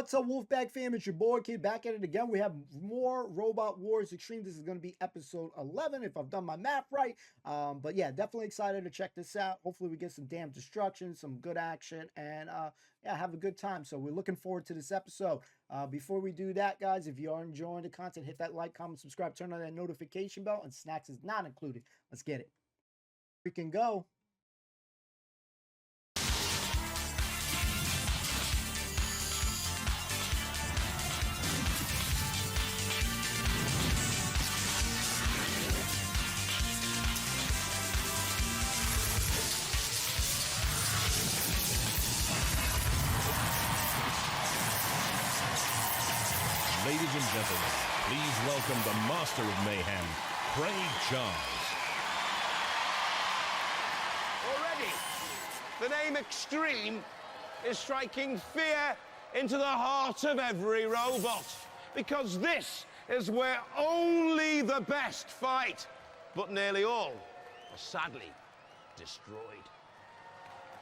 What's up, Wolfpack fam? It's your boy Kid back at it again. We have more Robot Wars Extreme. This is going to be episode 11 if I've done my math right. But yeah, definitely excited to check this out. Hopefully we get some damn destruction, some good action, and yeah, have a good time. So we're looking forward to this episode. Before we do that, guys, if you are enjoying the content, hit that like, comment, subscribe, turn on that notification bell, and snacks is not included. Let's get it. We can go. Ladies and gentlemen, please welcome the Master of Mayhem, Craig Charles. Already, the name Extreme is striking fear into the heart of every robot, because this is where only the best fight, but nearly all are sadly destroyed.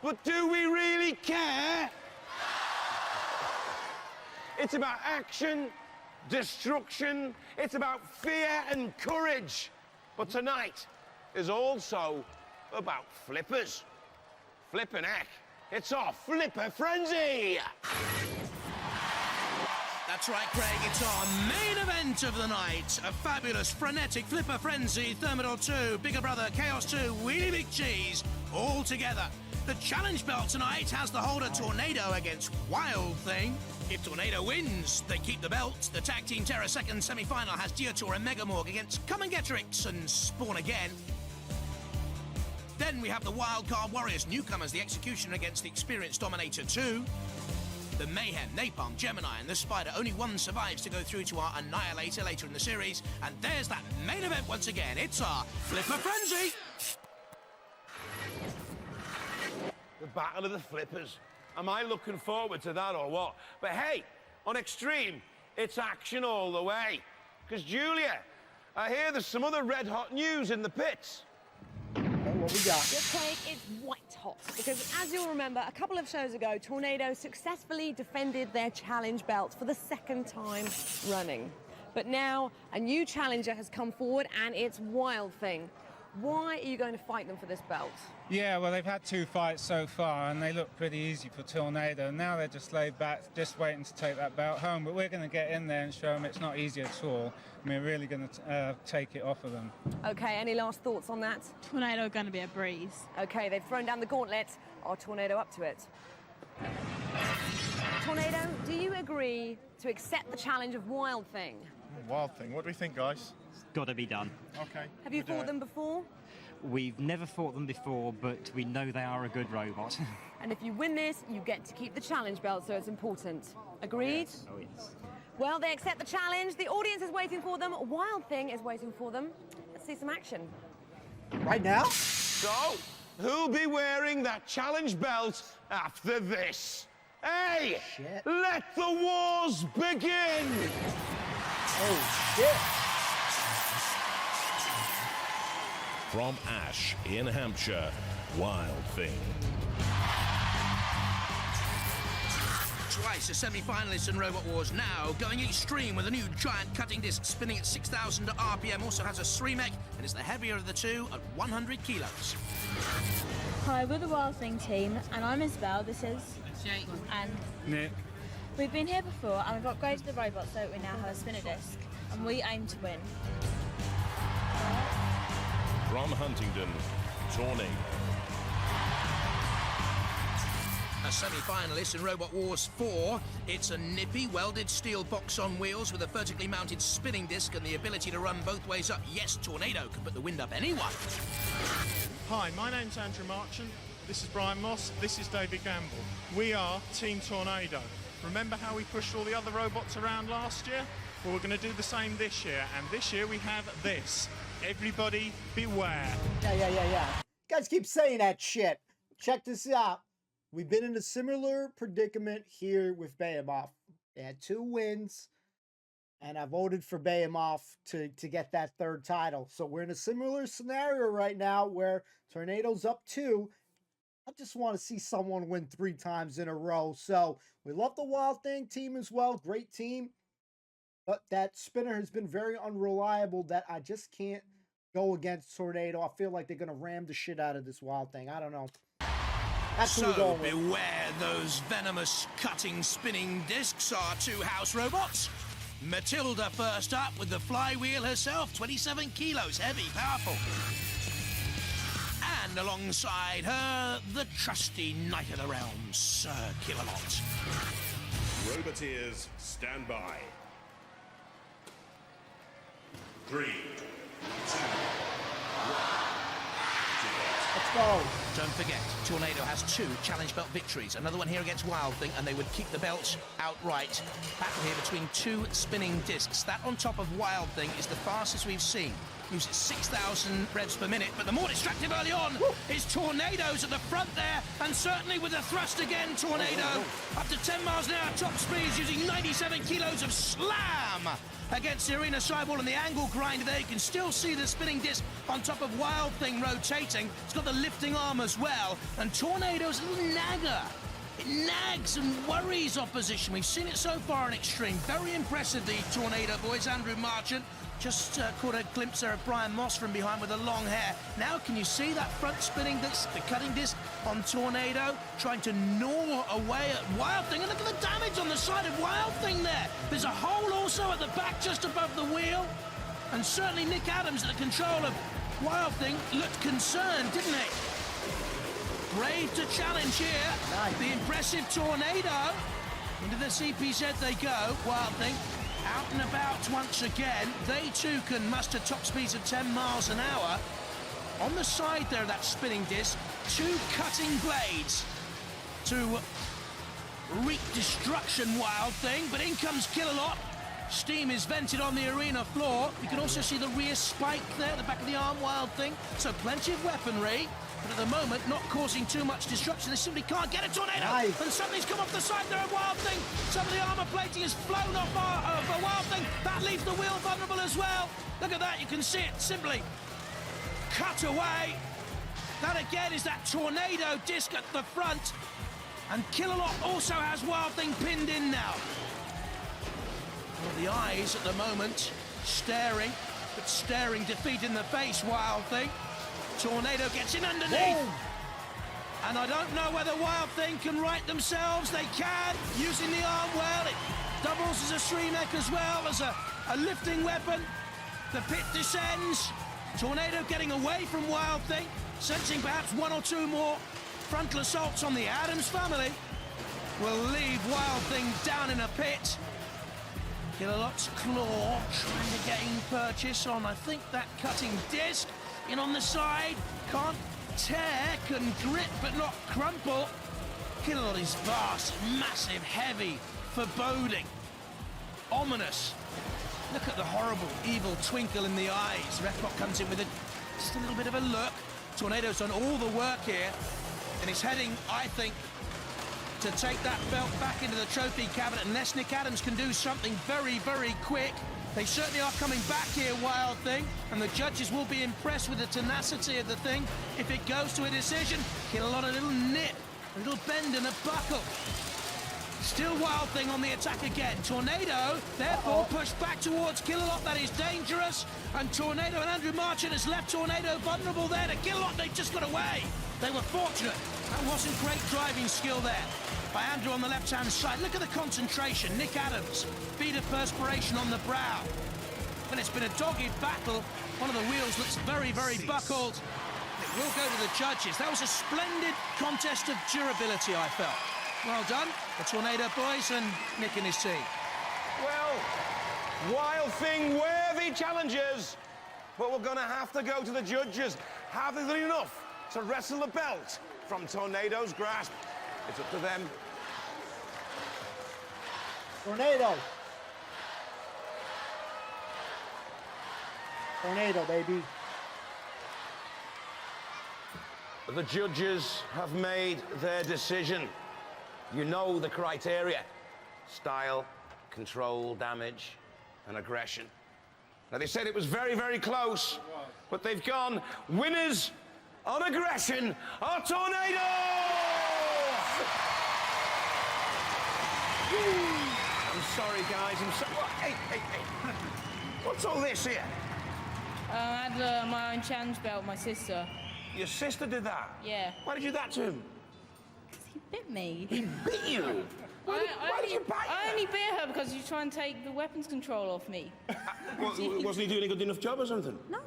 But do we really care? It's about action, destruction, it's about fear and courage. But tonight is also about flippers. Flippin' heck, it's our flipper frenzy! That's right, Craig, it's our main event of the night. A fabulous, frenetic flipper frenzy, Thermidor 2, Bigger Brother, Chaos 2, Wheelie Big Cheese, all together. The challenge belt tonight has the holder Tornado against Wild Thing. If Tornado wins, they keep the belt. The Tag Team Terror second semi-final has Diotor and Megamorg against Come and Getrix and Spawn Again. Then we have the Wildcard Warriors newcomers, the Executioner against the Experienced Dominator 2. The Mayhem, Napalm, Gemini and the Spider. Only one survives to go through to our Annihilator later in the series. And there's that main event once again. It's our Flipper Frenzy. The Battle of the Flippers. Am I looking forward to that or what? But hey, on Extreme, it's action all the way. Because Julia, I hear there's some other red-hot news in the pits. Okay, what we got? This Craig is white hot because, as you'll remember, a couple of shows ago, Tornado successfully defended their challenge belt for the second time running. But now a new challenger has come forward, and it's Wild Thing. Why are you going to fight them for this belt? Yeah, well, they've had 2 fights so far, and they look pretty easy for Tornado. Now they're just laid back, just waiting to take that belt home. But we're going to get in there and show them it's not easy at all. And we're really going to take it off of them. Okay, any last thoughts on that? Tornado going to be a breeze. Okay, they've thrown down the gauntlet. Are Tornado up to it? Tornado, do you agree to accept the challenge of Wild Thing? Wild Thing. What do we think, guys? Got to be done. Okay. Have you fought them before? We've never fought them before, but we know they are a good robot. And if you win this, you get to keep the challenge belt, so it's important. Agreed? Yes. Oh, yes. Well, they accept the challenge. The audience is waiting for them. Wild Thing is waiting for them. Let's see some action. Right now? So, who'll be wearing that challenge belt after this? Hey, Shit. let the wars begin! Oh, shit. From Ash in Hampshire, Wild Thing. Twice a semi-finalist in Robot Wars, now going extreme with a new giant cutting disc spinning at 6,000 RPM. Also has a Sreemec and is the heavier of the two at 100 kilos. Hi, we're the Wild Thing team, and I'm Isabel. This is Jake and Nick. we've been here before, and we've upgraded the robot so we now have a spinner disc, and we aim to win. From Huntingdon, Tornado. A semi-finalist in Robot Wars 4. It's a nippy, welded steel box on wheels with a vertically mounted spinning disc and the ability to run both ways up. Yes, Tornado can put the wind up anyone. Hi, my name's Andrew Marchant. This is Brian Moss. This is David Gamble. We are Team Tornado. Remember how we pushed all the other robots around last year? Well, we're going to do the same this year. And this year we have this. Everybody beware. Yeah. You guys keep saying that shit. Check this out. We've been in a similar predicament here with Behemoth. They had 2 wins, and I voted for Behemoth to get that 3rd title. So we're in a similar scenario right now where Tornado's up 2. I just want to see someone win 3 times in a row. So we love the Wild Thing team as well. Great team. But that spinner has been very unreliable that I just can't go against Tornado. I feel like they're going to ram the shit out of this Wild Thing. I don't know. So beware those venomous cutting spinning discs, our 2 house robots. Matilda first up with the flywheel herself, 27 kilos, heavy, powerful. And alongside her, the trusty Knight of the Realms, Sir Killalot. Roboteers, stand by. 3, 2, 1. Let's go. Don't forget, Tornado has 2 challenge belt victories. Another one here against Wild Thing, and they would keep the belts outright. Battle here between 2 spinning discs. That on top of Wild Thing is the fastest we've seen. Uses 6,000 revs per minute, but the more destructive early on is Tornado's at the front there, and certainly with the thrust again, Tornado. Up to 10 miles an hour top speeds, using 97 kilos of slam against the Arena Sidewall, and the angle grind there. You can still see the spinning disc on top of Wild Thing rotating. It's got the lifting arm as well, and Tornado's a little nagger. It nags and worries opposition. We've seen it so far in Extreme. Very impressive, the Tornado boys. Andrew Marchant just caught a glimpse there of Brian Moss from behind with the long hair. Now can you see that front spinning disc, the cutting disc on Tornado, trying to gnaw away at Wild Thing? And look at the damage on the side of Wild Thing there. There's a hole also at the back just above the wheel. And certainly Nick Adams at the control of Wild Thing looked concerned, didn't he? Brave to challenge here. Nice. The impressive Tornado. Into the CPZ they go. Wild Thing out and about once again. They too can muster top speeds of 10 miles an hour. On the side there of that spinning disc, 2 cutting blades to wreak destruction, Wild Thing. But in comes Killalot. Steam is vented on the arena floor. You can also see the rear spike there at the back of the arm, Wild Thing. So plenty of weaponry. But at the moment, not causing too much destruction. They simply can't get a Tornado. Nice. And something's come off the side there of Wild Thing. Some of the armor plating has flown off a Wild Thing. That leaves the wheel vulnerable as well. Look at that. You can see it simply cut away. That again is that Tornado disc at the front. And Killalot also has Wild Thing pinned in now. Well, the eyes at the moment staring, but staring defeat in the face, Wild Thing. Tornado gets in underneath. Whoa. And I don't know whether Wild Thing can right themselves. They can, using the arm well. It doubles as a stream mech as well, as a lifting weapon. The pit descends. Tornado getting away from Wild Thing, sensing perhaps 1 or 2 more frontal assaults on the Adams family. Will leave Wild Thing down in a pit. Killalot's claw trying to gain purchase on, I think, that cutting disc. In on the side, can't tear, can grip but not crumple. Killalot is vast, massive, heavy, foreboding, ominous. Look at the horrible, evil twinkle in the eyes. Refbot comes in with just a little bit of a look. Tornado's done all the work here, and he's heading, I think, to take that belt back into the trophy cabinet unless Nick Adams can do something very, very quick. They certainly are coming back here, Wild Thing, and the judges will be impressed with the tenacity of the thing if it goes to a decision. Killalot a little nip, a little bend and a buckle. Still Wild Thing on the attack again. Tornado, therefore, pushed back towards Killalot. That is dangerous. And Tornado and Andrew Marchant has left Tornado vulnerable there to Killalot. They just got away. They were fortunate. That wasn't great driving skill there by Andrew on the left-hand side. Look at the concentration. Nick Adams, bead of perspiration on the brow. When it's been a dogged battle, one of the wheels looks very, very buckled. It will go to the judges. That was a splendid contest of durability, I felt. Well done, the Tornado boys and Nick and his team. Well, Wild Thing worthy challengers, but we're going to have to go to the judges. Have they done enough to wrestle the belt from Tornado's grasp? It's up to them. Tornado. Tornado, baby. The judges have made their decision. You know the criteria: style, control, damage, and aggression. Now, they said it was very, very close, but they've gone winners on aggression are Tornado! I'm sorry, guys. I'm sorry. Hey. What's all this here? I had my own challenge belt, my sister. Your sister did that? Yeah. Why did you do that to him? He bit me. He bit you? Why did you bite I her? only bit her because you try and take the weapons control off me. Wasn't he doing a good enough job or something? No.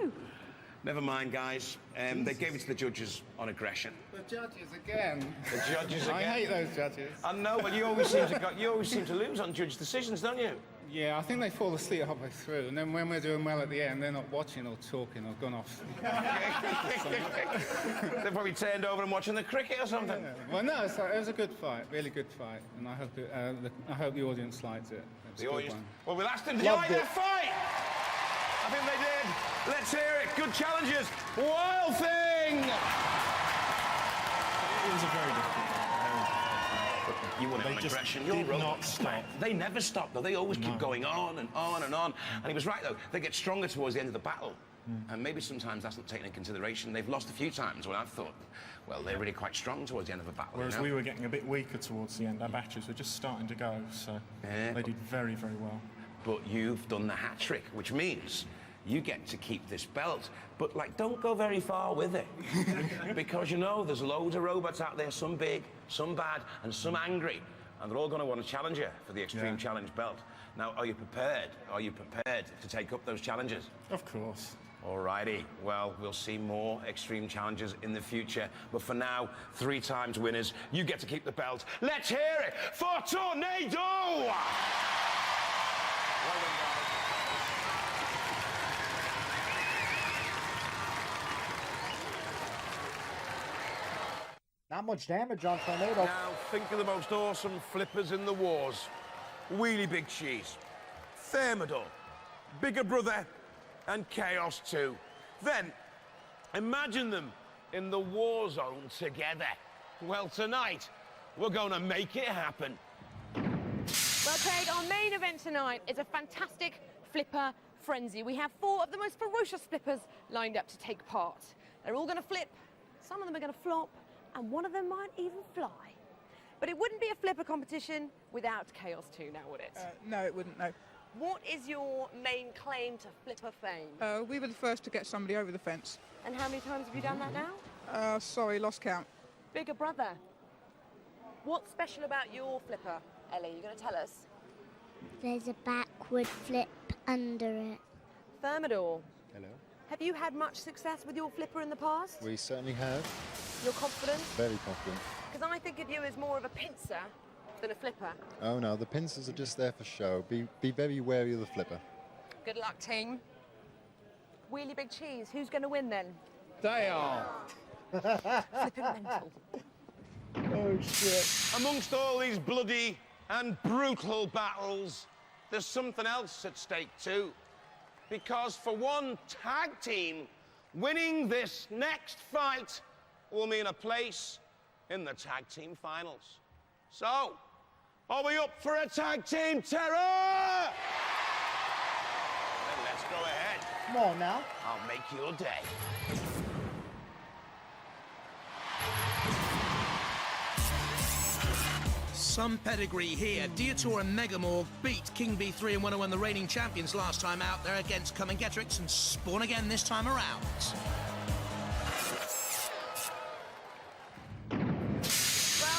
Never mind, guys. They gave it to the judges on aggression. The judges again. The judges again. I hate those judges. I know, but you always seem to lose on judge decisions, don't you? Yeah, I think they fall asleep halfway through, and then when we're doing well at the end, they're not watching or talking or gone off. They've probably turned over and watching the cricket or something. Yeah. Well, no, it was a good fight, really good fight, and I hope the audience liked it. It was a good one. Well, we'll ask them, did you like that fight? I think they did. Let's hear it. Good challenges. Wild Thing! It was a very difficult fight. You won it on They just aggression. did Your not robots, stop. They never stop, though. They always keep going on and on and on. And he was right, though. They get stronger towards the end of the battle. And maybe sometimes that's not taken into consideration. They've lost a few times when I've thought, well, they're really quite strong towards the end of a battle. Whereas we were getting a bit weaker towards the end. Our batteries were just starting to go, so they did very, very well. But you've done the hat trick, which means you get to keep this belt. But, like, don't go very far with it. Because, you know, there's loads of robots out there, some big, some bad, and some angry. And they're all going to want to challenge you for the Extreme Challenge belt. Now, are you prepared? Are you prepared to take up those challenges? Of course. Alrighty, well, we'll see more Extreme Challenges in the future. But for now, 3 times winners, you get to keep the belt. Let's hear it for Tornado! Well done, guys. Not much damage on Tornado. Now, think of the most awesome flippers in the wars. Wheelie Big Cheese, Thermidor, Bigger Brother, and Chaos 2. Then, imagine them in the war zone together. Well, tonight, we're going to make it happen. Well, Craig, our main event tonight is a fantastic flipper frenzy. We have 4 of the most ferocious flippers lined up to take part. They're all going to flip, some of them are going to flop, and one of them might even fly. But it wouldn't be a flipper competition without Chaos 2 now, would it? No, it wouldn't, no. What is your main claim to flipper fame? We were the first to get somebody over the fence. And how many times have you done that now? Sorry, lost count. Bigger Brother. What's special about your flipper, Ellie? You're going to tell us? There's a backward flip under it. Thermidor. Hello. Have you had much success with your flipper in the past? We certainly have. You're confident? Very confident. Because I think of you as more of a pincer than a flipper. Oh no, the pincers are just there for show. Be very wary of the flipper. Good luck, team. Wheelie Big Cheese, who's going to win then? They are. Flipping mental. Oh, shit. Amongst all these bloody and brutal battles, there's something else at stake too. Because for one tag team, winning this next fight will mean a place in the tag team finals. So, are we up for a tag team terror? Then let's go ahead. Come on now. I'll make your day. Some pedigree here. Dietor and Megamorg beat King B3 and 101, the reigning champions last time out. They're against Come and Getrix and Spawn again this time around. Well,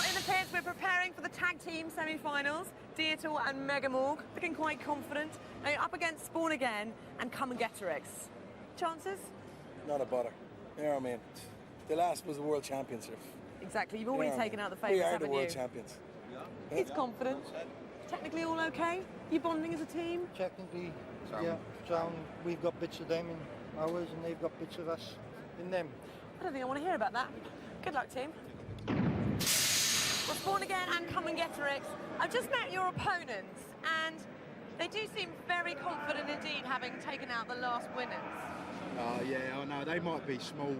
it appears we're preparing for the tag team semi-finals. Dietor and Megamorg looking quite confident. Now you're up against Spawn again and Come and Getrix. Chances? Not a bother. You know what I mean? The last was the world championship. Exactly, you've already taken out the favourites, We are haven't the world you? champions. He's confident. Technically all okay? You bonding as a team? Technically, yeah. We've got bits of them in ours and they've got bits of us in them. I don't think I want to hear about that. Good luck, team. Well, Spawn again and Come and Getrix. I've just met your opponents and they do seem very confident indeed, having taken out the last winners. I know. They might be small,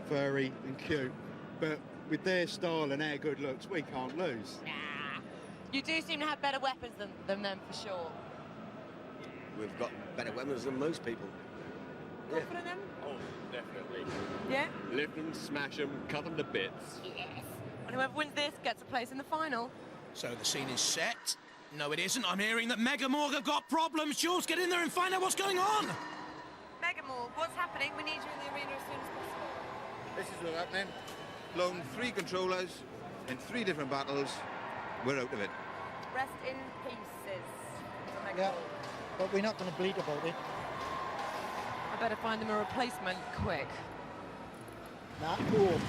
furry and cute, but with their style and our good looks, we can't lose. Nah. You do seem to have better weapons than them, for sure. We've got better weapons than most people. Confident in them? Oh, definitely. Yeah? Lift them, smash them, cut them to bits. Yes. And whoever wins this gets a place in the final. So the scene is set. No, it isn't. I'm hearing that Mega Morg have got problems. Jules, get in there and find out what's going on. Mega Morg, what's happening? We need you in the arena as soon as possible. This is what's happening. Blown 3 controllers in 3 different battles. We're out of it. Rest in pieces. Mega Yeah, Morg. but we're not going to bleat about it. I better find them a replacement quick. Not cool.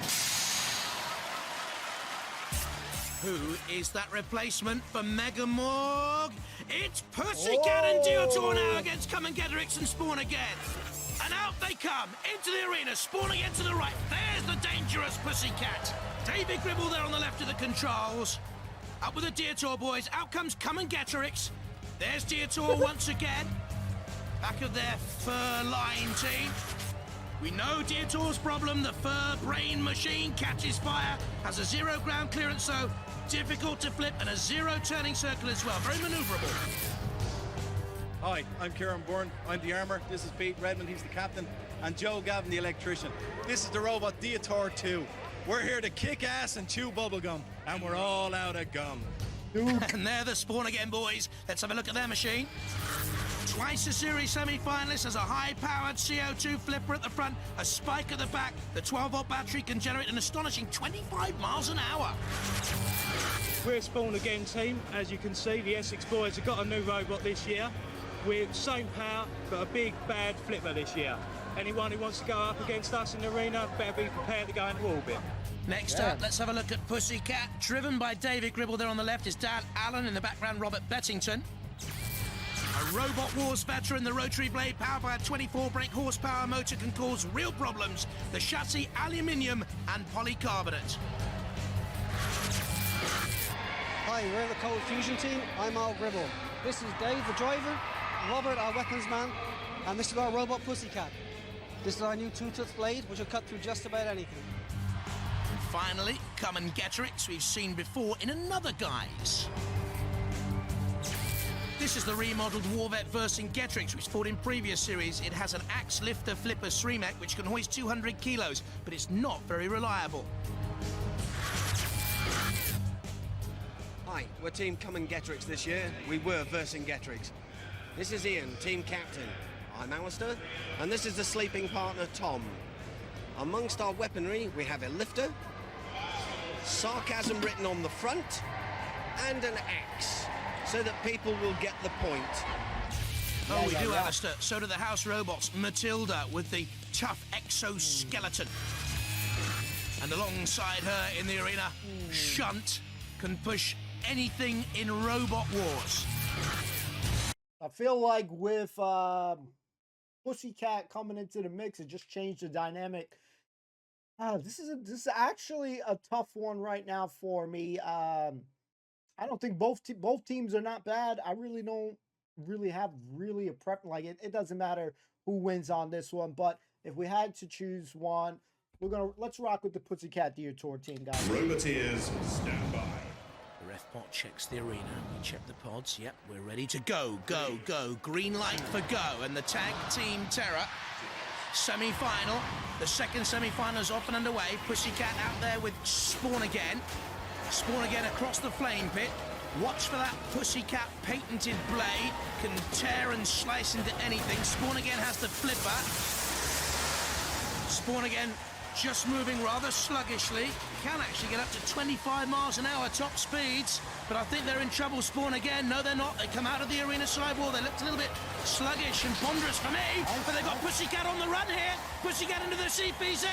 Who is that replacement for Mega Morg? It's Pussycat and Diotor now against Come and Getterix and Spawn Again. And out they come, into the arena, Spawn Again to the right. There's the dangerous Pussycat. David Gribble there on the left of the controls. Up with the Diotor boys, out comes Come and Getterix. There's Diotor once again. Back of their fur line team. We know Diotor's problem, the fur brain machine catches fire, has a 0 ground clearance, so difficult to flip, and a 0 turning circle as well, very manoeuvrable. Hi, I'm Kieran Byrne, I'm the armour, this is Pete Redmond, he's the captain, and Joe Gavin, the electrician. This is the robot Diotor 2. We're here to kick ass and chew bubblegum, and we're all out of gum. And they're the Spawn Again boys. Let's have a look at their machine. Twice a series semi-finalist, has a high-powered CO2 flipper at the front, a spike at the back. The 12-volt battery can generate an astonishing 25 miles an hour. We're a Spawn Again team. As you can see, the Essex boys have got a new robot this year with same power, but a big, bad flipper this year. Anyone who wants to go up against us in the arena better be prepared to go into orbit. Next up, let's have a look at Pussycat. Driven by David Gribble there on the left is Dan Allen, in the background Robert Bettington. A Robot Wars veteran, the rotary blade powered by a 24-brake horsepower motor can cause real problems. The chassis, aluminium and polycarbonate. Hi, we're the Cold Fusion team. I'm Al Gribble. This is Dave, the driver, Robert, our weapons man, and this is our robot Pussycat. This is our new 2-tooth blade, which will cut through just about anything. And finally, Come and Getterix, we've seen before in another guise. This is the remodeled Warvet versing Getterix, which fought in previous series. It has an axe lifter flipper Sremek, which can hoist 200 kilos, but it's not very reliable. Hi, we're Team Come and Getterix this year. We were versing Getterix. This is Ian, team captain. I'm Alistair, and this is the sleeping partner, Tom. Amongst our weaponry, we have a lifter, sarcasm written on the front, and an axe, so that people will get the point. Oh, we do, Alistair. So do the house robots, Matilda, with the tough exoskeleton. And alongside her in the arena, Shunt can push anything in Robot Wars. I feel like with Pussycat coming into the mix, it just changed the dynamic. This is actually a tough one right now for me. I don't think both teams are not bad. I really don't have a preference. Like it doesn't matter who wins on this one, but if we had to choose one, let's rock with the Pussycat Diotor team, guys. Roboteers, stand by. The ref pot checks the arena. We check the pods. Yep, we're ready to go, go, go. Green light for go. And the tag team terror semi-final. The second semi-final is off and underway. Pussycat out there with Spawn Again. Spawn Again across the flame pit. Watch for that Pussycat patented blade. Can tear and slice into anything. Spawn Again has the flipper. Spawn Again just moving rather sluggishly. Can actually get up to 25 miles an hour top speeds, but I think they're in trouble. Spawn Again. No, they're not. They come out of the arena sidewall. They looked a little bit sluggish and ponderous for me, but they've got Pussycat on the run here. Pussycat into the CPZ.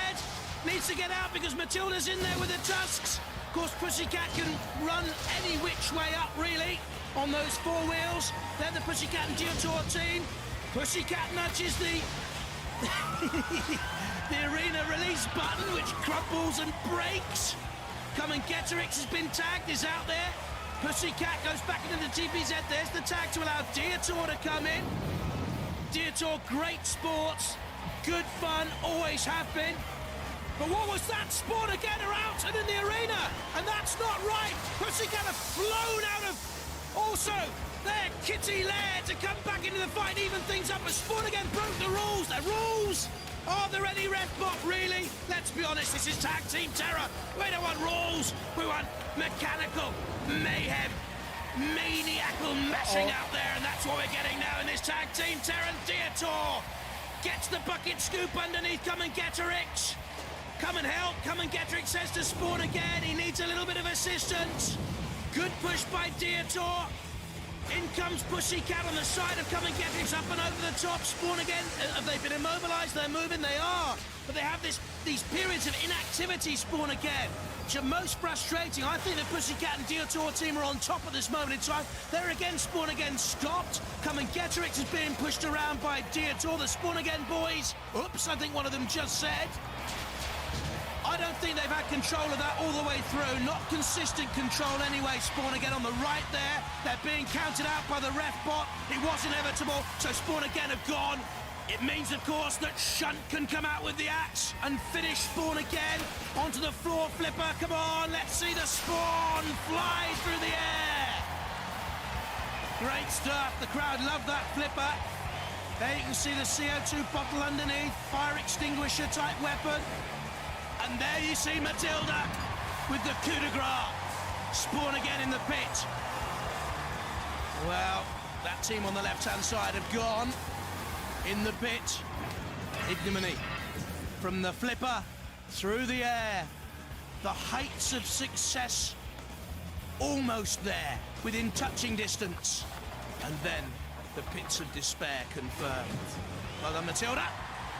Needs to get out because Matilda's in there with the tusks. Of course, Pussycat can run any which way up, really, on those 4 wheels. They're the Pussycat and Diotor team. Pussycat nudges the arena release button, which crumbles and breaks. Come and Getterix has been tagged, is out there. Pussycat goes back into the TPZ. There's the tag to allow Diotor to come in. Diotor, great sports, good fun, always have been. But what was that? Spawn Again are out and in the arena, and that's not right. Pussycat have flown out of also their Kitty Lair to come back into the fight, even things up, but Spawn Again broke the rules. The rules! Are there any ref bot, really? Let's be honest, this is tag team terror. We don't want rules. We want mechanical mayhem, maniacal messing out there, and that's what we're getting now in this tag team terror. Dietor gets the bucket scoop underneath. Come and get her, Ix. Come and help. Come and get her, Ix says to Spawn again. He needs a little bit of assistance. Good push by Dietor. In comes Pussycat on the side of Come and Get It, up and over the top. Spawn again. Have they been immobilised? They're moving. They are. But they have these periods of inactivity. Spawn again. Which are most frustrating. I think the Pussycat and Dietor team are on top at this moment in time. There again, Spawn again stopped. Come and Get It is being pushed around by Dietor. The Spawn again boys. Oops, I think one of them just said. I don't think they've had control of that all the way through. Not consistent control anyway. Spawn again on the right there. They're being counted out by the ref bot. It was inevitable, so Spawn again have gone. It means, of course, that Shunt can come out with the axe and finish Spawn again. Onto the floor flipper. Come on, let's see the Spawn fly through the air. Great stuff. The crowd love that flipper. There you can see the CO2 bottle underneath. Fire extinguisher type weapon. And there you see Matilda with the coup de grace. Spawn again in the pit. Well, that team on the left-hand side have gone in the pit. Ignominy from the flipper through the air. The heights of success almost there, within touching distance. And then the pits of despair confirmed. Well done, Matilda.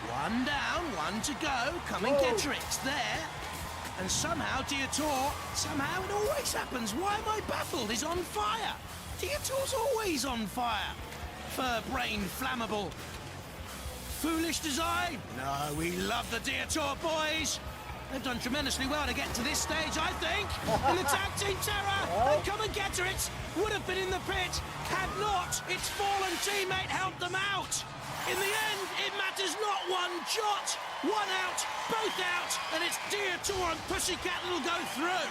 One down, one to go. Come and get her, it's there. And somehow Dietor, somehow it always happens. Why am I baffled? He's on fire. Dietor's always on fire. Fur brain flammable. Foolish design? No, we love the Dietor boys. They've done tremendously well to get to this stage, I think. In the tag team terror. And Come and Get Her, it would have been in the pit. Had not its fallen teammate helped them out. In the end, it matters not one jot. One out, both out, and it's Dietor and Pussycat that'll go through.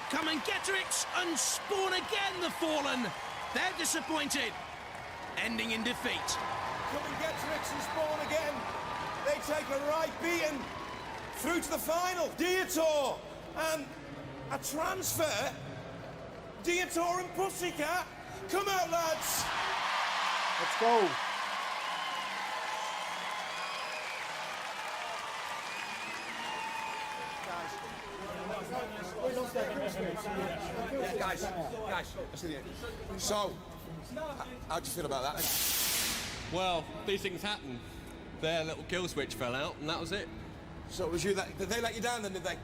Come and Get Her, and Spawn again, the fallen. They're disappointed, ending in defeat. Come and Get Her, and Spawn again. They take a right beating through to the final. Dietor and a transfer. Dietor and Pussycat. Come out, lads. Let's go. Guys, so, how do you feel about that? Well, these things happen. Their little kill switch fell out, and that was it. So it was you that... Did they let you down then, did they?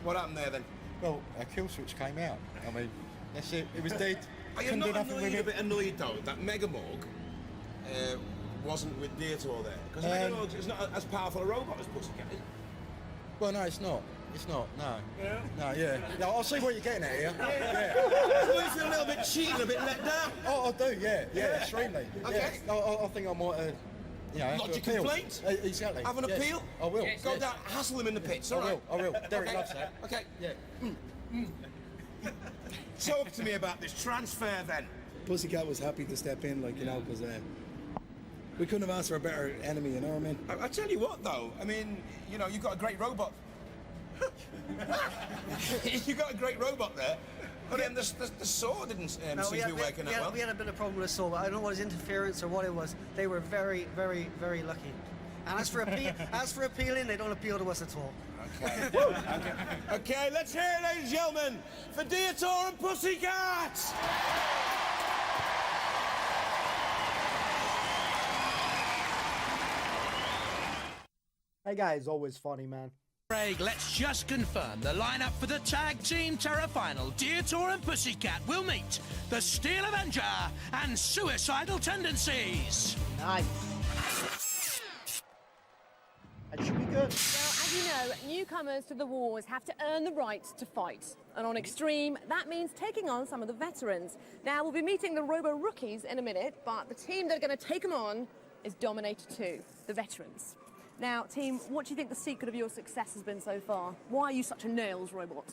What happened there then? Well, a kill switch came out. I mean, that's it. It was dead. Are you not annoyed, a bit annoyed though, that Megamorg wasn't with Dietor there? Because Megamorg is not as powerful a robot as Pussycat, is it? Well, no, it's not. It's not, no. Yeah? No, yeah. No, I'll see what you're getting at here. Yeah. So you feel a little bit cheated, a bit let down? Oh, I do, yeah, extremely. Okay. Yeah. I think I might, lodge a complaint? Exactly. Have an appeal? I will. Go down, hassle him in the pits, all right? I will. Derek loves that. Okay. Yeah. Talk to me about this transfer then. Pussycat was happy to step in, like, you know, because we couldn't have asked for a better enemy, you know what I mean? I tell you what, though, I mean, you know, you've got a great robot. You've got a great robot there. But then the saw didn't seem to be working out well. We had a bit of problem with the saw, but I don't know what his interference or what it was. They were very, very, very lucky. And as for appealing, they don't appeal to us at all. Okay. Okay, let's hear it, ladies and gentlemen, for Dietor and Pussycat! That guy is always funny, man. Craig, let's just confirm the lineup for the Tag Team Terror Final. Dietor and Pussycat will meet the Steel Avenger and Suicidal Tendencies. Nice. That should be good. Well, as you know, newcomers to the wars have to earn the right to fight. And on Extreme, that means taking on some of the veterans. Now, we'll be meeting the Robo-Rookies in a minute, but the team that are going to take them on is Dominator 2, the veterans. Now, team, what do you think the secret of your success has been so far? Why are you such a nails robot?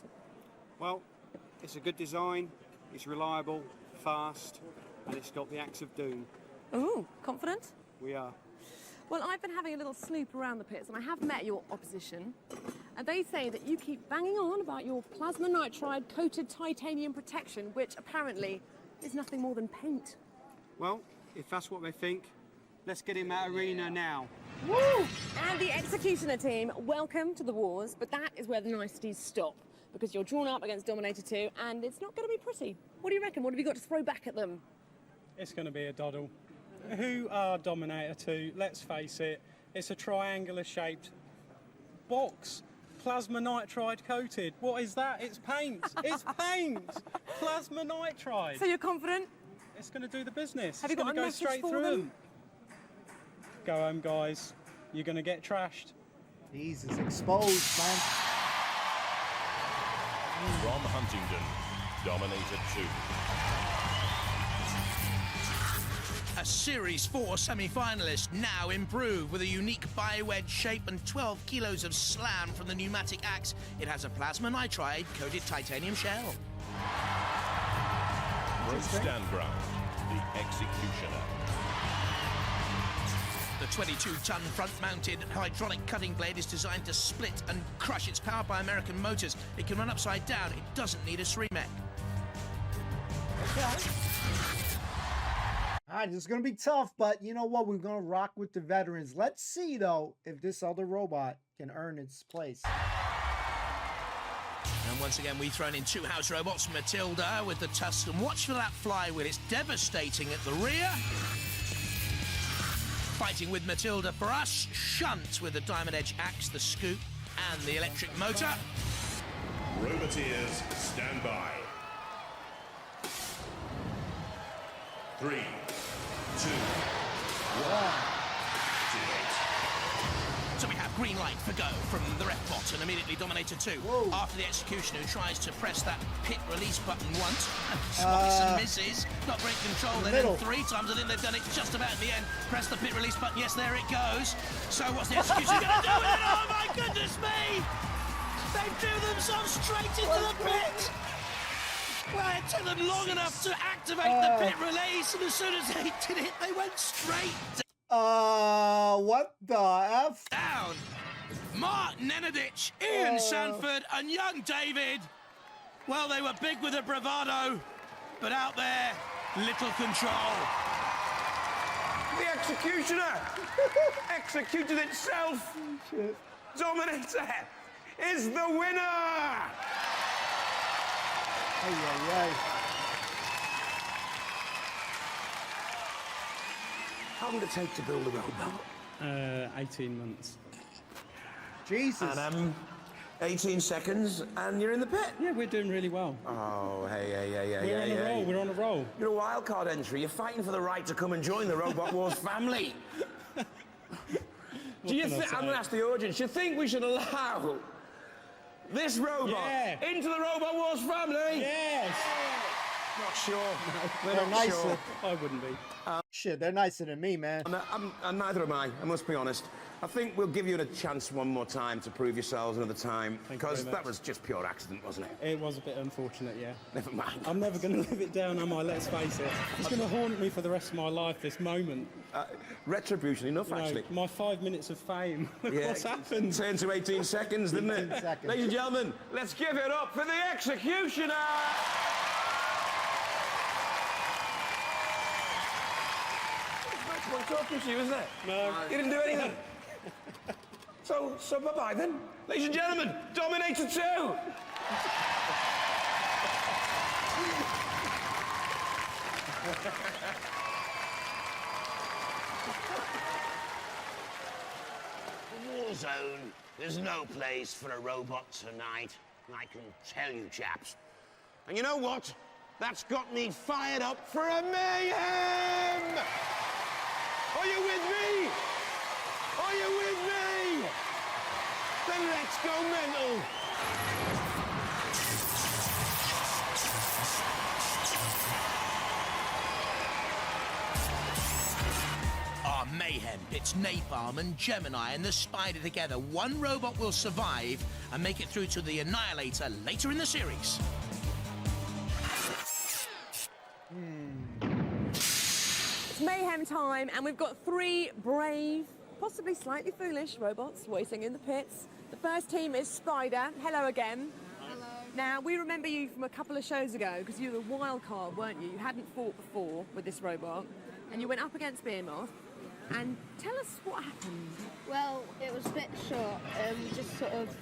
Well, it's a good design, it's reliable, fast, and it's got the axe of doom. Ooh, confident? We are. Well, I've been having a little snoop around the pits, and I have met your opposition. And they say that you keep banging on about your plasma nitride-coated titanium protection, which apparently is nothing more than paint. Well, if that's what they think, let's get in that arena now. Woo! And the Executioner team, welcome to the wars, but that is where the niceties stop, because you're drawn up against Dominator 2, and it's not going to be pretty. What do you reckon? What have you got to throw back at them? It's going to be a doddle. Who are Dominator 2? Let's face it, it's a triangular-shaped box. Plasma nitride coated. What is that? It's paint. It's paint. Plasma nitride. So you're confident? It's going to do the business. Have you it's got going a to go message straight for through them? Go home, guys. You're going to get trashed. Jesus, exposed, man. From Huntingdon, Dominator 2. A Series 4 semi-finalist, now improved with a unique bi-wedge shape and 12 kilos of slam from the pneumatic axe. It has a plasma nitride-coated titanium shell. From Stanground, the Executioner. The 22-ton front-mounted hydraulic cutting blade is designed to split and crush. It's powered by American motors. It can run upside down. It doesn't need a SREMEC. Okay. All right, this is going to be tough, but you know what? We're going to rock with the veterans. Let's see, though, if this other robot can earn its place. And once again, we've thrown in two house robots, Matilda with the tusk, and watch for that flywheel. It's devastating at the rear. Fighting with Matilda for us, Shunt with the Diamond Edge axe, the scoop, and the electric motor. Roboteers, stand by. 3, 2, 1. So we have green light for go from the ref bot and immediately Dominator 2. After the Executioner, who tries to press that pit release button once and swats and misses. Not great control. Then 3 times. I think they've done it just about in the end. Press the pit release button. Yes, there it goes. So what's the Executioner going to do with it? Oh my goodness me! They threw themselves straight into the pit. Well, it took them long enough to activate the pit release, and as soon as they did it, they went straight what the F? down. Martin Enedich, Ian Sanford, and young David. Well, they were big with a bravado, but out there, little control. The Executioner executed itself. Dominator is the winner. How long did it take to build a robot? 18 months. Jesus. And 18 seconds, and you're in the pit. Yeah, we're doing really well. Oh, hey. We're on a roll. We're on a roll. You're a wild card entry. You're fighting for the right to come and join the Robot Wars family. I'm going to ask the audience. Do you think we should allow this robot into the Robot Wars family? Yes. Not sure. No, they're nicer. Sure. I wouldn't be. Shit, they're nicer than me, man. And neither am I must be honest. I think we'll give you a chance one more time to prove yourselves another time, because that was just pure accident, wasn't it? It was a bit unfortunate, yeah. Never mind. I'm never going to live it down, am I? Let's face it. It's going to haunt me for the rest of my life, this moment. Retribution enough, actually. My 5 minutes of fame. What's happened? Turned to 18 seconds, didn't it? 18 seconds. Ladies and gentlemen, let's give it up for the Executioner! I'm talking to you, isn't it? No. You didn't do anything. So bye-bye then. Ladies and gentlemen, Dominator 2! Warzone, there's no place for a robot tonight. I can tell you, chaps. And you know what? That's got me fired up for a mayhem! Are you with me? Are you with me? Then let's go mental. Our mayhem pits Napalm and Gemini and the Spider together. One robot will survive and make it through to the Annihilator later in the series. It's mayhem time, and we've got 3 brave, possibly slightly foolish robots waiting in the pits. The first team is Spider. Hello again. Hello. Now, we remember you from a couple of shows ago because you were a wild card, weren't you? You hadn't fought before with this robot, and you went up against Behemoth. And tell us what happened. Well, it was a bit short. We just sort of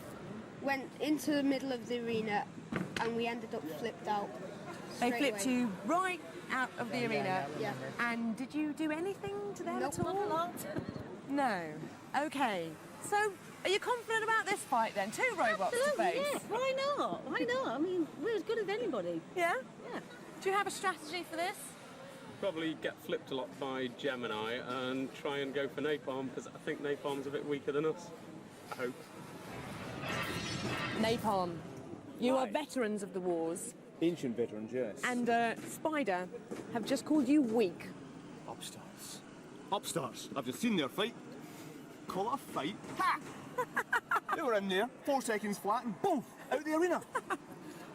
went into the middle of the arena and we ended up flipped out. They flipped away. you right out of the arena. Yeah. And did you do anything to them Nope, at all? not a lot. No. Okay. So, are you confident about this fight then? Two robots to face? Yeah, why not? Why not? I mean, we're as good as anybody. Yeah? Yeah. Do you have a strategy for this? Probably get flipped a lot by Gemini and try and go for Napalm, because I think Napalm's a bit weaker than us. I hope. Napalm, you are veterans of the wars, Ancient veterans, yes. and Spider have just called you weak. Upstarts. Upstarts. I've just seen their fight. Call it a fight? Ha! They were in there, 4 seconds flat, and boom! Out the arena.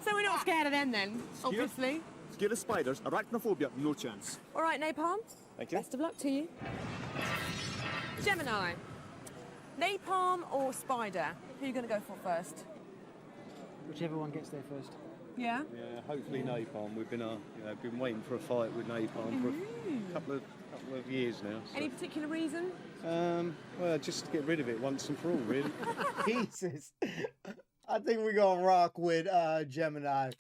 So we're not scared of them then, obviously. Scared of spiders, arachnophobia, no chance. All right, Napalm. Thank you. Best of luck to you. Gemini, Napalm or Spider? Who are you going to go for first? Whichever one gets there first. Yeah? Yeah, hopefully Napalm. We've been, been waiting for a fight with Napalm for a couple of years now. So. Any particular reason? Well, just to get rid of it once and for all, really. Jesus. I think we're going to rock with Gemini.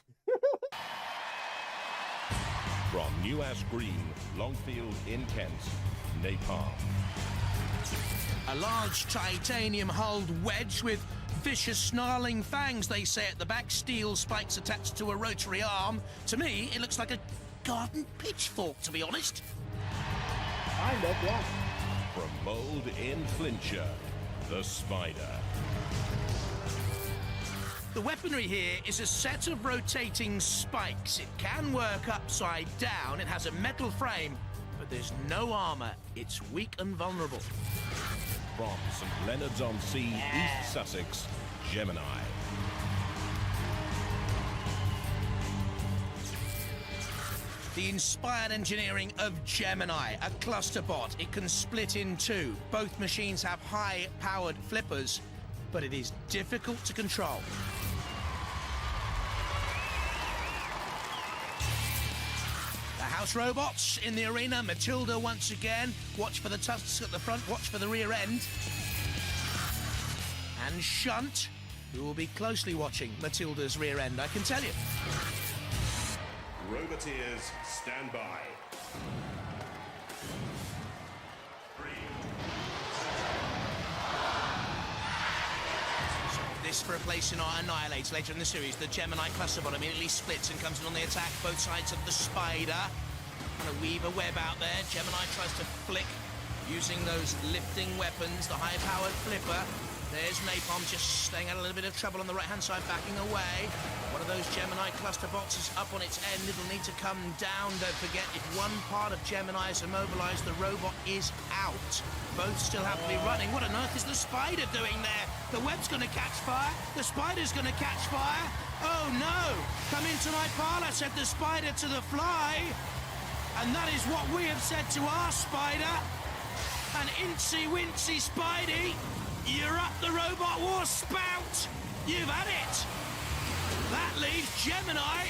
From New Ash Green, Longfield in Kent, Napalm. A large titanium-hulled wedge with vicious snarling fangs, they say at the back, steel spikes attached to a rotary arm. To me, it looks like a garden pitchfork, to be honest. Kind of, yeah. From Mold in Flintshire, the Spider. The weaponry here is a set of rotating spikes. It can work upside down. It has a metal frame, but there's no armor. It's weak and vulnerable. From St Leonard's-on-Sea, East Sussex, Gemini. The inspired engineering of Gemini, a cluster bot. It can split in two. Both machines have high-powered flippers, but it is difficult to control. The house robots in the arena. Matilda once again. Watch for the tusks at the front, watch for the rear end. And Shunt, who will be closely watching Matilda's rear end, I can tell you. Roboteers, stand by. This for a place in our Annihilator later in the series. The Gemini cluster bot immediately splits and comes in on the attack. Both sides of the Spider. Trying to weave a web out there. Gemini tries to flick using those lifting weapons. The high-powered flipper. There's Napalm just staying out a little bit of trouble on the right-hand side, backing away. One of those Gemini cluster bots is up on its end. It'll need to come down. Don't forget, if one part of Gemini is immobilized, the robot is out. Both still have to be running. What on earth is the Spider doing there? The web's going to catch fire. The Spider's going to catch fire. Oh, no. Come into my parlor, said the Spider to the Fly. And that is what we have said to our Spider. And incy-wincy Spidey, you're up the robot war spout. You've had it. That leaves Gemini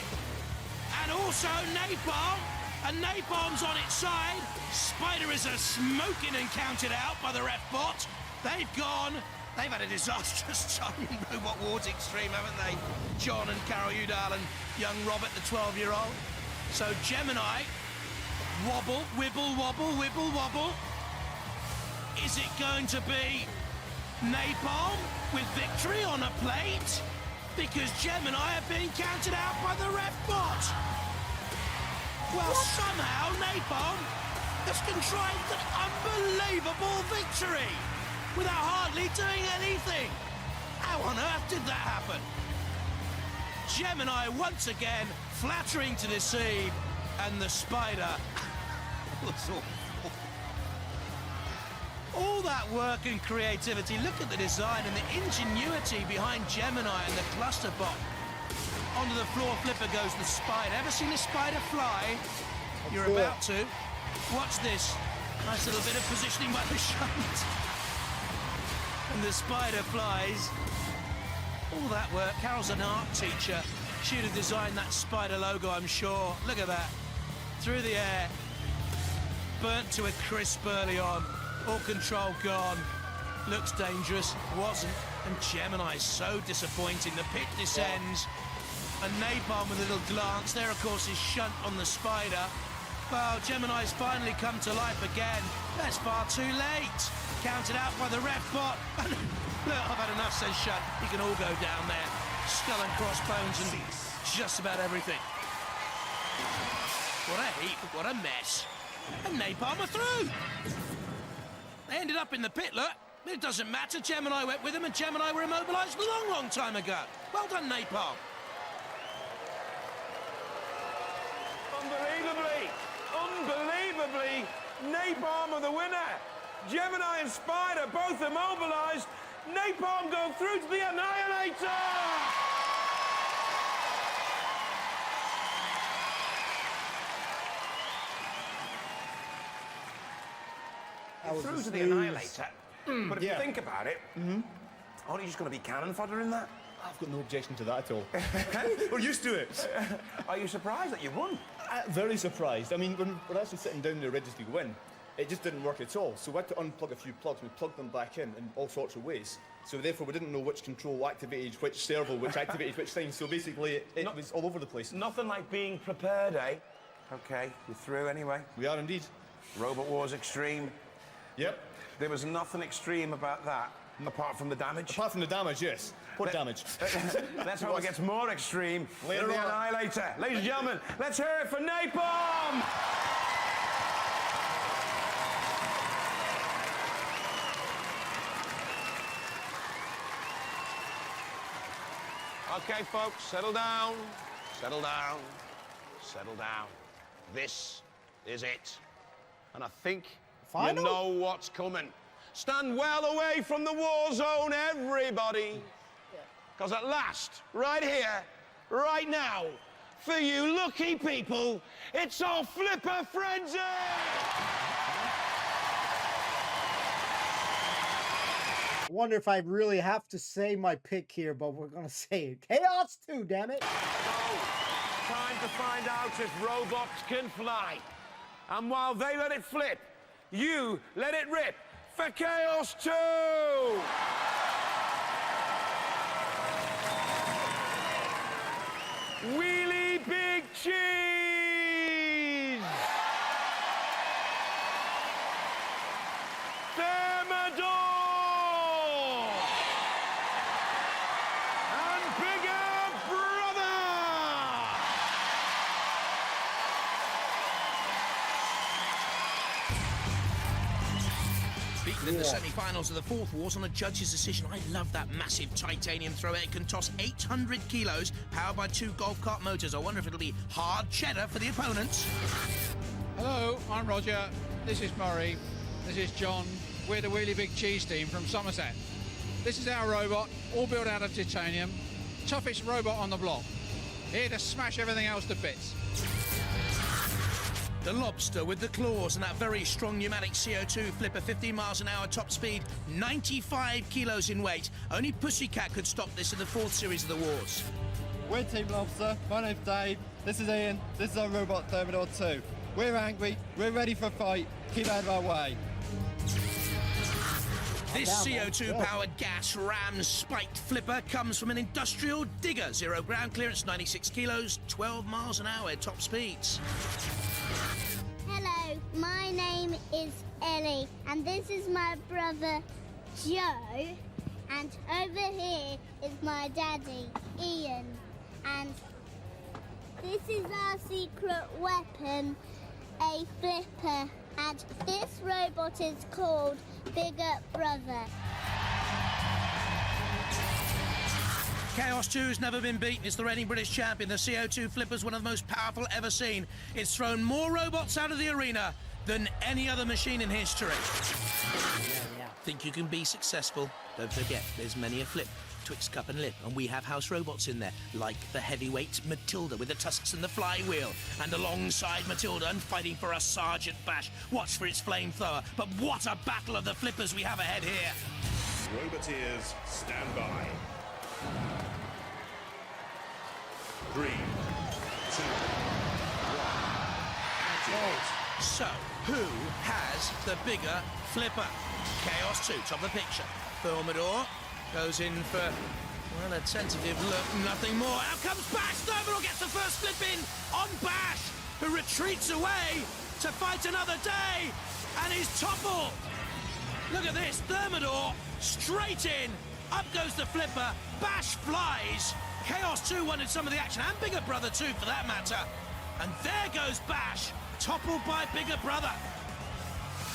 and also Napalm. And Napalm's on its side. Spider is a smoking and counted out by the ref bot. They've gone. They've had a disastrous time in Robot Wars Extreme, haven't they? John and Carol Udall and young Robert, the 12-year-old. So Gemini, wobble, wibble, wobble, wibble, wobble. Is it going to be Napalm with victory on a plate? Because Gemini are being counted out by the ref bot. Well, somehow Napalm has contrived an unbelievable victory without hardly doing anything. How on earth did that happen? Gemini once again flattering to deceive, and the Spider was awful. All that work and creativity. Look at the design and the ingenuity behind Gemini and the cluster bot. Onto the floor flipper goes the Spider. Ever seen a spider fly? You're about to. Watch this. Nice little bit of positioning by the Shunt. And the spider flies. All that work. Carol's an art teacher. She'd have designed that spider logo, I'm sure. Look at that. Through the air. Burnt to a crisp early on. All control gone. Looks dangerous. Wasn't. And Gemini's so disappointing. The pit descends. And Napalm with a little glance. There, of course, is Shunt on the spider. Well, Gemini's finally come to life again. That's far too late. Counted out by the ref bot. Look, I've had enough, says Shunt. You can all go down there. Skull and crossbones and just about everything. What a heap, what a mess. And Napalm are through. They ended up in the pit, look. It doesn't matter. Gemini went with them and Gemini were immobilised a long, long time ago. Well done, Napalm. Unbelievably, Napalm are the winner. Gemini and Spider both immobilised. Napalm go through to the Annihilator! Through to the Annihilator. But if you think about it, aren't you just going to be cannon fodder in that? I've got no objection to that at all. We're used to it. Are you surprised that you won? Very surprised. I mean, when we're actually sitting down there ready to go in, it just didn't work at all. So we had to unplug a few plugs. We plugged them back in all sorts of ways. So therefore, we didn't know which control activated which servo, which activated which thing. So basically, it was all over the place. Nothing like being prepared, eh? Okay, you're through anyway. We are indeed. Robot Wars Extreme. Yep. There was nothing extreme about that, apart from the damage. Apart from the damage, yes. What damage? Let's hope it gets more extreme later in the on. Annihilator. Ladies and gentlemen, let's hear it for Napalm! Okay, folks, settle down, settle down, settle down. This is it. And I think you know what's coming. Stand well away from the war zone, everybody. Because at last, right here, right now, for you lucky people, it's our Flipper Frenzy! I wonder if I really have to say my pick here, but we're going to say it. Chaos 2, damn it. Time to find out if robots can fly. And while they let it flip, you let it rip for Chaos 2! Wheelie Big Cheese! Thermidor! And Bigger Brother! Beaten in the semi-finals of the Fourth Wars on a judge's decision. I love that massive titanium thrower. It can toss 800 kilos, powered by 2 golf cart motors. I wonder if it'll be hard cheddar for the opponents. Hello, I'm Roger. This is Murray. This is John. We're the Wheelie Big Cheese team from Somerset. This is our robot, all built out of titanium. Toughest robot on the block. Here to smash everything else to bits. The Lobster with the claws and that very strong pneumatic CO2 flipper, 15 miles an hour top speed, 95 kilos in weight. Only Pussycat could stop this in the 4th series of the Wars. We're Team Lobster. My name's Dave. This is Ian. This is our robot Thermidor 2. We're angry. We're ready for a fight. Keep out of our way. This CO2-powered gas ram spiked flipper comes from an industrial digger. 0 ground clearance, 96 kilos, 12 miles an hour top speeds. Hello, my name is Ellie, and this is my brother Joe, and over here is my daddy Ian, and this is our secret weapon, a flipper, and this robot is called Bigger Brother. Chaos 2 has never been beaten. It's the reigning British champion. The CO2 flipper's one of the most powerful ever seen. It's thrown more robots out of the arena than any other machine in history. Think you can be successful? Don't forget, there's many a flip, twixt cup and lip, and we have house robots in there, like the heavyweight Matilda with the tusks and the flywheel. And alongside Matilda and fighting for a Sergeant Bash, watch for its flamethrower. But what a battle of the flippers we have ahead here. Robot Flippeteers, stand by. 3, 2, 1. Activate. So, who has the bigger flipper? Chaos 2, top of the picture. Thermidor goes in for, well, a tentative look, nothing more. Out comes Bash. Thermidor gets the first flip in on Bash, who retreats away to fight another day and is toppled. Look at this, Thermidor straight in. Up goes the flipper. Bash flies. Chaos 2 wanted some of the action, and Bigger Brother 2 for that matter. And there goes Bash, toppled by Bigger Brother.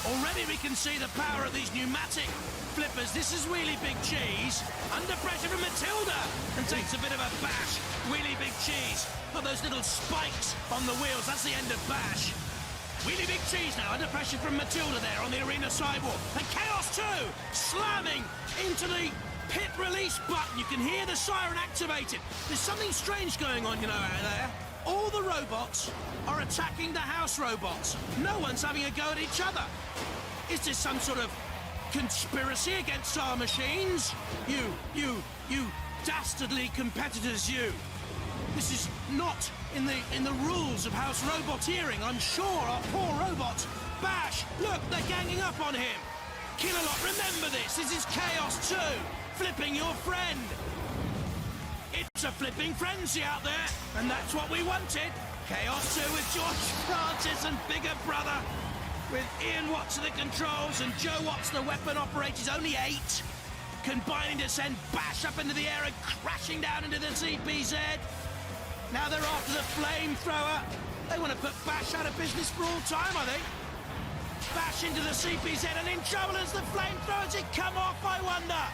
Already we can see the power of these pneumatic flippers. This is Wheelie Big Cheese, under pressure from Matilda, and takes a bit of a bash. Wheelie Big Cheese, got those little spikes on the wheels. That's the end of Bash. Wheelie Big Cheese now, under pressure from Matilda there on the arena sidewalk. And Chaos 2 slamming into the pit release button. You can hear the siren activated. There's something strange going on, you know, out there. All the robots are attacking the house robots. No one's having a go at each other. Is this some sort of conspiracy against our machines? You dastardly competitors, you. This is not in the rules of house roboteering. I'm sure our poor robots. Bash, look, they're ganging up on him. Killalot, remember this. This is Chaos 2, flipping your friend. It's a flipping frenzy out there, and that's what we wanted. Chaos 2 with George Francis and Bigger Brother, with Ian Watts at the controls and Joe Watts, the weapon operator. He's only 8, combining to send Bash up into the air and crashing down into the CPZ. Now they're after the flamethrower. They want to put Bash out of business for all time, I think. Bash into the CPZ and in trouble as the flamethrower. Has it come off, I wonder?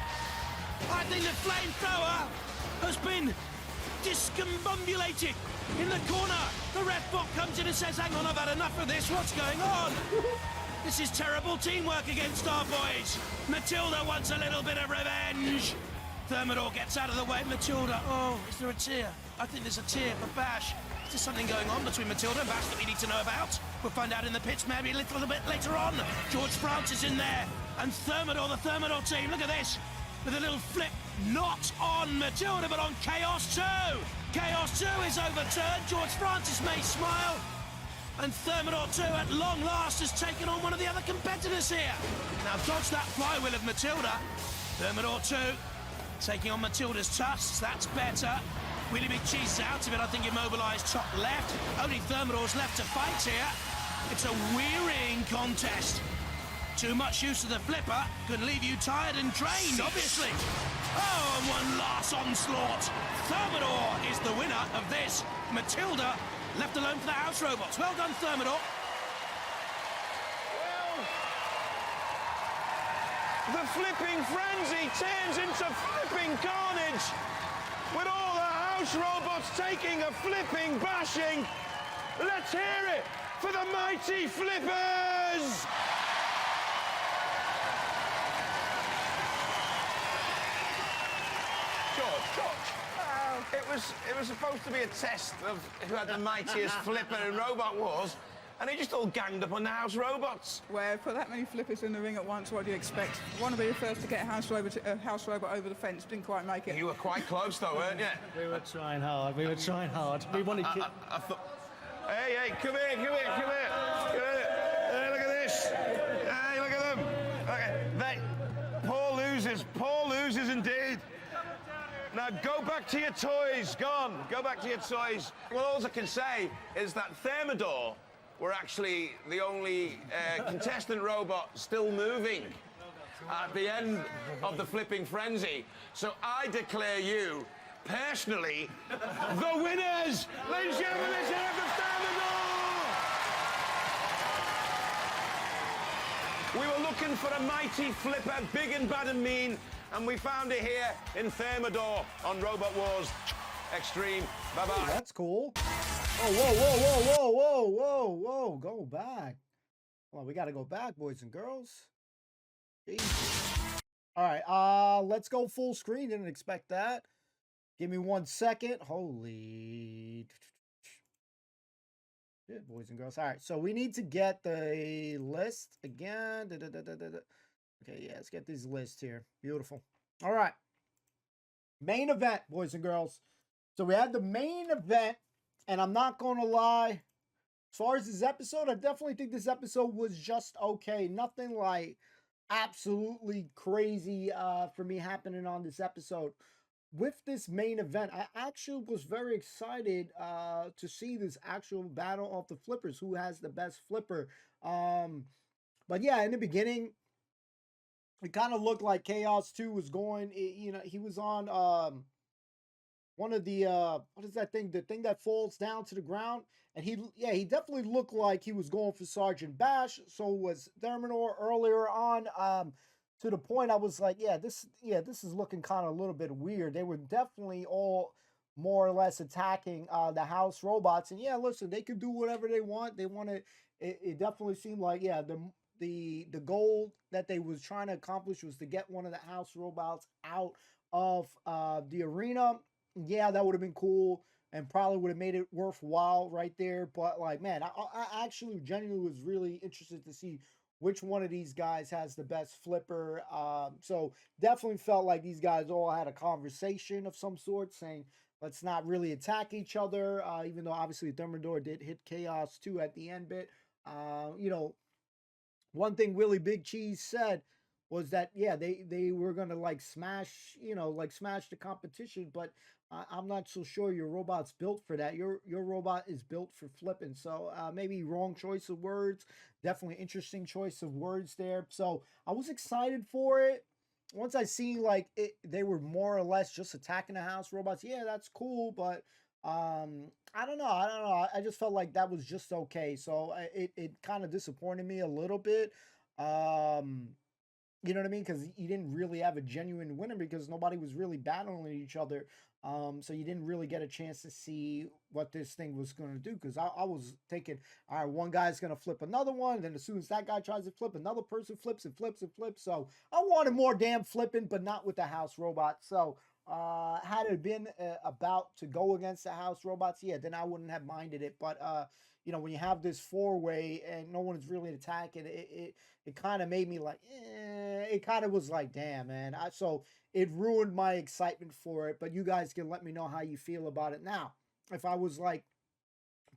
I think the flamethrower has been discombobulated in the corner. The ref bot comes in and says, hang on, I've had enough of this. What's going on? This is terrible teamwork against our boys. Matilda wants a little bit of revenge. Thermidor gets out of the way. Matilda, oh, is there a tear? I think there's a tear for Bash. Is there something going on between Matilda and Bash that we need to know about? We'll find out in the pits maybe a little bit later on. George Francis in there. And Thermidor, the Thermidor team, look at this. With a little flip, not on Matilda, but on Chaos 2. Chaos 2 is overturned. George Francis may smile. And Thermidor 2, at long last, has taken on one of the other competitors here. Now, dodge that flywheel of Matilda. Thermidor 2, taking on Matilda's tusks. That's better. Wheelie Big Cheese is out of it. I think immobilised top left. Only Thermidor's left to fight here. It's a wearying contest. Too much use of the flipper can leave you tired and drained, obviously. Oh, and one last onslaught. Thermidor is the winner of this. Matilda left alone for the house robots. Well done, Thermidor. The flipping frenzy turns into flipping carnage, with all the house robots taking a flipping bashing. Let's hear it for the mighty flippers! George, it was supposed to be a test of who had the mightiest flipper in Robot Wars, and they just all ganged up on the house robots. Well, put that many flippers in the ring at once, what do you expect? Want to be the first to get a house robot over the fence, didn't quite make it. You were quite close though, weren't you? We were trying hard, we wanted to... Hey, come here. Hey, look at this. Hey, look at them. Okay, poor losers indeed. Now go back to your toys, go back to your toys. Well, all I can say is that Thermidor were actually the only contestant robot still moving at the end of the flipping frenzy. So I declare you, personally, the winners! Ladies and gentlemen, let's hear it for Thermidor! We were looking for a mighty flipper, big and bad and mean, and we found it here in Thermidor on Robot Wars Extreme. Bye-bye. Hey, that's cool. Oh, whoa. Go back. Well, we got to go back, boys and girls. Jeez. All right, let's go full screen. Didn't expect that. Give me 1 second. Holy shit, boys and girls. All right, so we need to get the list again. Okay, yeah, let's get these lists here. Beautiful. All right. Main event, boys and girls. So we had the main event, and I'm not going to lie. As far as this episode, I definitely think this episode was just okay. Nothing like absolutely crazy for me happening on this episode. With this main event, I actually was very excited to see this actual battle of the flippers. Who has the best flipper? But yeah, in the beginning, it kind of looked like Chaos 2 was going, he was on one of the what is that thing? The thing that falls down to the ground. And he definitely looked like he was going for Sergeant Bash. So was Thermidor earlier on. To the point I was like, this is looking kind of a little bit weird. They were definitely all more or less attacking the house robots. And yeah, listen, they could do whatever they want. They want to. It definitely seemed like the goal that they was trying to accomplish was to get one of the house robots out of the arena. Yeah, that would have been cool and probably would have made it worthwhile right there. But like, man, I actually genuinely was really interested to see which one of these guys has the best flipper. So definitely felt like these guys all had a conversation of some sort, saying let's not really attack each other. Even though obviously Thermidor did hit Chaos too at the end bit. One thing Willie Big Cheese said was that they were gonna like smash the competition, but I'm not so sure your robot's built for that. Your robot is built for flipping, so maybe wrong choice of words. Definitely interesting choice of words there. So I was excited for it. Once I seen like they were more or less just attacking the house robots. Yeah, that's cool, but I don't know. I just felt like that was just okay. So it kind of disappointed me a little bit. Um, you know what I mean? Because you didn't really have a genuine winner because nobody was really battling each other. So you didn't really get a chance to see what this thing was going to do. Because I was thinking, all right, one guy's going to flip another one. Then as soon as that guy tries to flip, another person flips and flips and flips. So I wanted more damn flipping, but not with the house robot. So had it been about to go against the house robots, yeah, then I wouldn't have minded it. But when you have this four-way and no one's really attacking, it kind of made me like, it kind of was like, damn, man. So it ruined my excitement for it. But you guys can let me know how you feel about it now. If I was like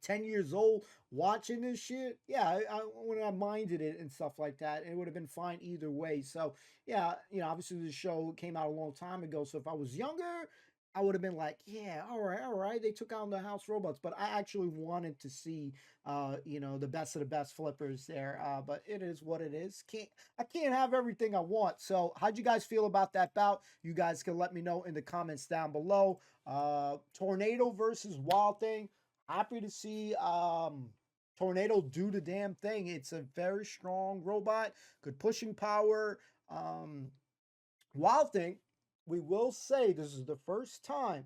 10 years old watching this shit, yeah, I wouldn't have minded it and stuff like that. It would have been fine either way. So, yeah, obviously the show came out a long time ago. So if I was younger, I would have been like, yeah, all right. They took out the house robots, but I actually wanted to see, the best of the best flippers there. But it is what it is. I can't have everything I want. So how'd you guys feel about that bout? You guys can let me know in the comments down below. Tornado versus Wild Thing. Happy to see Tornado do the damn thing. It's a very strong robot, good pushing power. Wild Thing, we will say this is the first time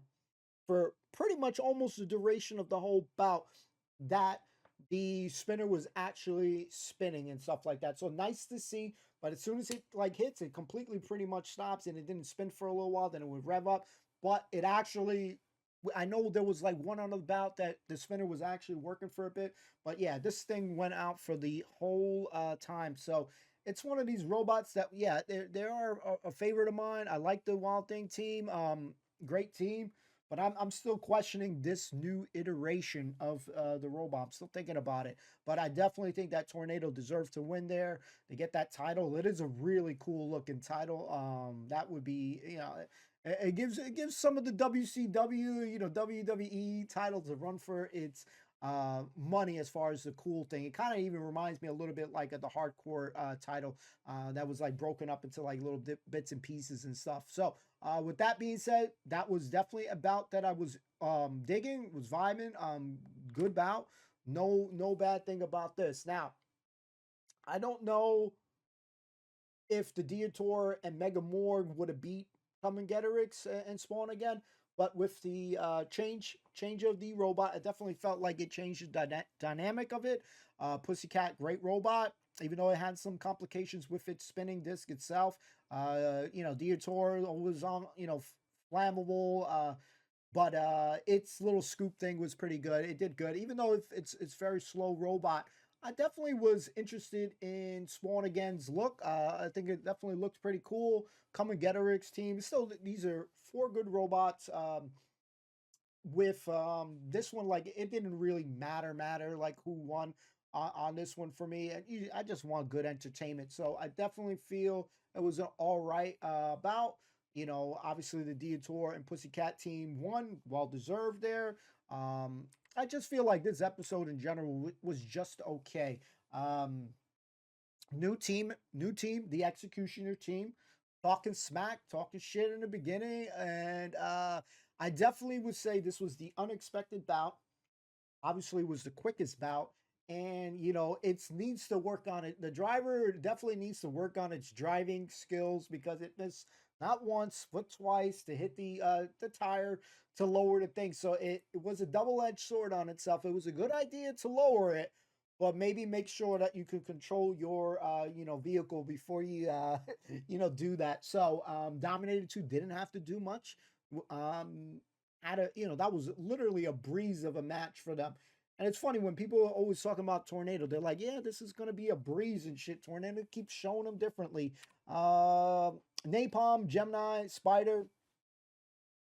for pretty much almost the duration of the whole bout that the spinner was actually spinning and stuff like that. So nice to see, but as soon as it like hits, it completely pretty much stops and it didn't spin for a little while, then it would rev up. But it actually, I know there was like one on the bout that the spinner was actually working for a bit, but yeah, this thing went out for the whole time. So it's one of these robots that, yeah, they are a favorite of mine. I like the Wild Thing team, great team, but I'm still questioning this new iteration of the robot. I'm still thinking about it, but I definitely think that Tornado deserves to win there to get that title. It is a really cool looking title. That would be, it gives some of the WCW, WWE titles a run for its money as far as the cool thing. It kind of even reminds me a little bit like of the hardcore title that was like broken up into like little bits and pieces and stuff. So with that being said, that was definitely a bout that I was digging, was vibing, good bout. No bad thing about this. Now, I don't know if the Dietor and Mega Morg would have beat Come and Getterix and Spawn again, but with the change of the robot, it definitely felt like it changed the dynamic of it. Pussycat, great robot, even though it had some complications with its spinning disc itself. Dietor was on, flammable, but its little scoop thing was pretty good. It did good, even though it's very slow robot. I definitely was interested in Spawn Again's look. I think it definitely looked pretty cool. Come and Get a Rick's team. Still, these are 4 good robots. With this one, like it didn't really matter like who won on this one for me. I just want good entertainment, so I definitely feel it was an all right bout. You know, obviously the Deitor and Pussycat team won, well deserved there. I just feel like this episode in general was just okay. Um, New team, the Executioner team, talking smack, talking shit in the beginning, and I definitely would say this was the unexpected bout. Obviously, was the quickest bout, and you know it needs to work on it. The driver definitely needs to work on its driving skills because it missed not once but twice to hit the tire to lower the thing. So it was a double-edged sword on itself. It was a good idea to lower it, but maybe make sure that you can control your you know vehicle before you you know do that. So Dominator 2 didn't have to do much. Had a you know that was literally a breeze of a match for them. And it's funny when people are always talking about Tornado, they're like, yeah, this is gonna be a breeze and shit. Tornado keeps showing them differently. Napalm, Gemini, Spider,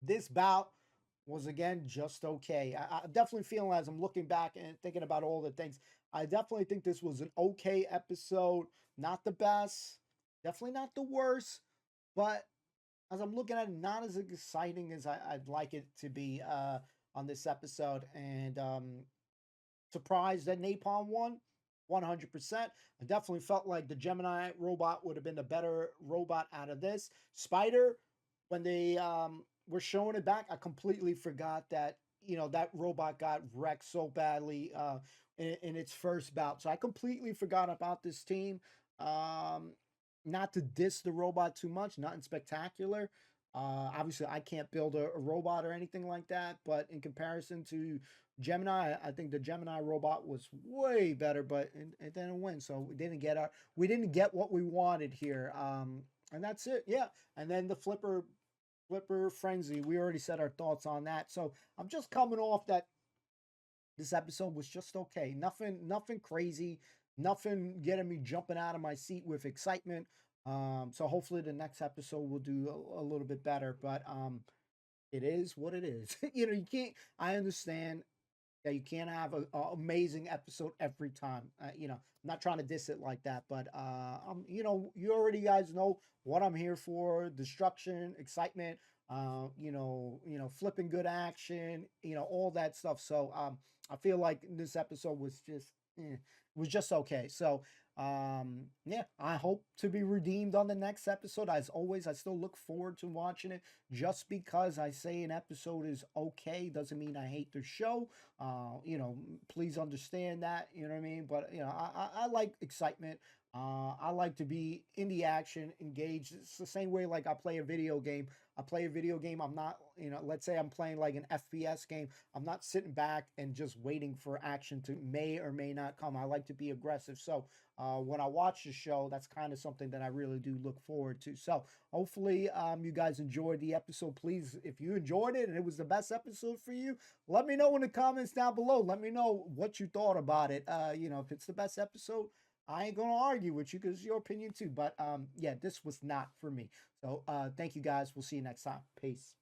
this bout was again just okay. I definitely feeling as I'm looking back and thinking about all the things. I definitely think this was an okay episode. Not the best, definitely not the worst, but as I'm looking at it, not as exciting as I'd like it to be on this episode. And surprised that Napalm won 100%. I definitely felt like the Gemini robot would have been the better robot out of this. Spider, when they were showing it back, I completely forgot that, you know, that robot got wrecked so badly in its first bout. So I completely forgot about this team. Not to diss the robot too much, nothing spectacular. Obviously, I can't build a robot or anything like that, but in comparison to Gemini, I think the Gemini robot was way better, but it didn't win, so we didn't get what we wanted here. And that's it, yeah. And then the flipper frenzy, we already said our thoughts on that. So I'm just coming off that this episode was just okay. Nothing crazy, nothing getting me jumping out of my seat with excitement. So hopefully the next episode will do a little bit better. But it is what it is. You know, you can't. I understand that you can't have an amazing episode every time. You know, I'm not trying to diss it like that, but you know, you already guys know what I'm here for: destruction, excitement. Flipping good action. You know, all that stuff. So I feel like this episode was just okay. So yeah, I hope to be redeemed on the next episode. As always, I still look forward to watching it. Just because I say an episode is okay doesn't mean I hate the show. Please understand that, you know what I mean? But you know, I like excitement. I like to be in the action, engaged. It's the same way like I play a video game. I'm not, let's say I'm playing like an FPS game. I'm not sitting back and just waiting for action to may or may not come. I like to be aggressive. So when I watch the show, that's kind of something that I really do look forward to. So hopefully you guys enjoyed the episode. Please, if you enjoyed it and it was the best episode for you, let me know in the comments down below. Let me know what you thought about it. If it's the best episode, I ain't gonna argue with you because it's your opinion too. But yeah, this was not for me. So thank you guys. We'll see you next time. Peace.